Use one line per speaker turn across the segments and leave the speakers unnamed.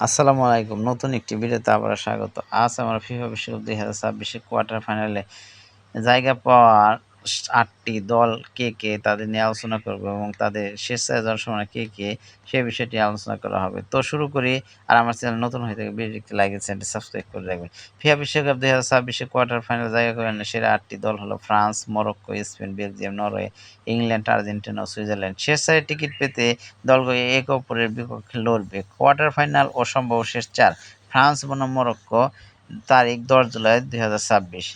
আসসালামু আলাইকুম। নতুন একটি ভিডিওতে আবারও স্বাগত। আজ আমরা ফিফা বিশ্বকাপ ২০২৬ এর কোয়ার্টার ফাইনালে জায়গা পাওয়ার ৮ টি দল কে তাদের নিয়ে আলোচনা করব এবং তাদের শেষ ৪ যাওয়ার সময় কে সে বিষয়টি আলোচনা করা হবে। তো শুরু করি। আর আমার চ্যানেল নতুন হয়ে থাকলে ভিডিওটি লাইক এবং চ্যানেলটি সাবস্ক্রাইব করে রাখবেন। ফিফা বিশ্বকাপ ২০২৬ এর কোয়ার্টার ফাইনালে জায়গা করে নেয় সেরা ৮ টি দল হলো France, Morocco, Spain, Belgium, Norway, England, Argentina ও সুইজারল্যান্ড। শেষ ৪ টিকিট পেতে দলগুলো একে অপরের বিপক্ষে লড়বে। কোয়ার্টার ফাইনাল ও সম্ভাব্য শেষ ৪ ফ্রান্স বনাম মরক্কো, তারিখ ১০ জুলাই ২০২৬।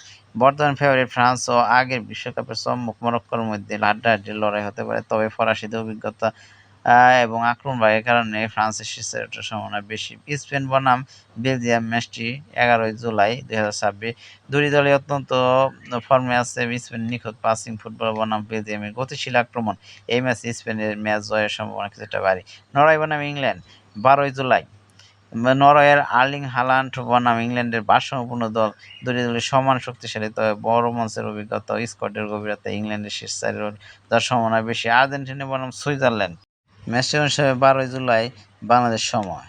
বর্তমান ফেভারিট ফ্রান্স ও আগের বিশ্বকাপের সম্মুখ মরক্কোর মধ্যে হাড্ডাহাড্ডি লড়াই হতে পারে। তবে ফরাসিদের অভিজ্ঞতা এবং আক্রমণভাগের কারণে ফ্রান্সের শীর্ষে ওঠার সম্ভাবনা বেশি। স্পেন বনাম বেলজিয়াম ম্যাচটি ১১ জুলাই ২০২৬। দুই দলই অত্যন্ত ফর্মে আছে। স্পেন নিখুঁত পাসিং ফুটবল বনাম বেলজিয়ামের গতিশীল আক্রমণ। এই ম্যাচে স্পেনের ম্যাচ জয়ের সম্ভাবনা কিছুটা বাড়ে। নরওয়ে বনাম ইংল্যান্ড ১২ জুলাই। নরওয়ের আর্লিং হালান্ড বনাম ইংল্যান্ডের ভারসাম্যপূর্ণ দল। দুটি দলই সমান শক্তিশালী, তবে বড় মঞ্চের অভিজ্ঞতা ও স্কোয়াডের গভীরতা ইংল্যান্ডের শীর্ষ চারে যাওয়ার সম্ভাবনা বেশি। আর্জেন্টিনা বনাম সুইজারল্যান্ড ম্যাচটি অনুষ্ঠিত হবে ১২ জুলাই বাংলাদেশ সময়।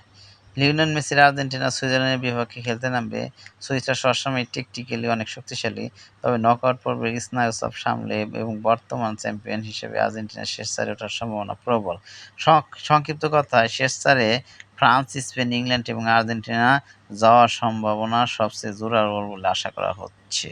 লিওনেল মেসির আর্জেন্টিনা সুইজারল্যান্ডের বিপক্ষে খেলতে নামবে। সুইসরা সবসময় টেকটিক্যালি অনেক শক্তিশালী, তবে নকআউট পর্বের স্নায়ুচাপ সামলে এবং বর্তমান চ্যাম্পিয়ন হিসেবে আর্জেন্টিনার শেষ চারে ওঠার সম্ভাবনা প্রবল। সংক্ষিপ্ত কথায়, শেষ চারে ফ্রান্স, স্পেন, ইংল্যান্ড এবং আর্জেন্টিনা যাওয়ার সম্ভাবনা সবচেয়ে জোরালো বলে আশা করা হচ্ছে।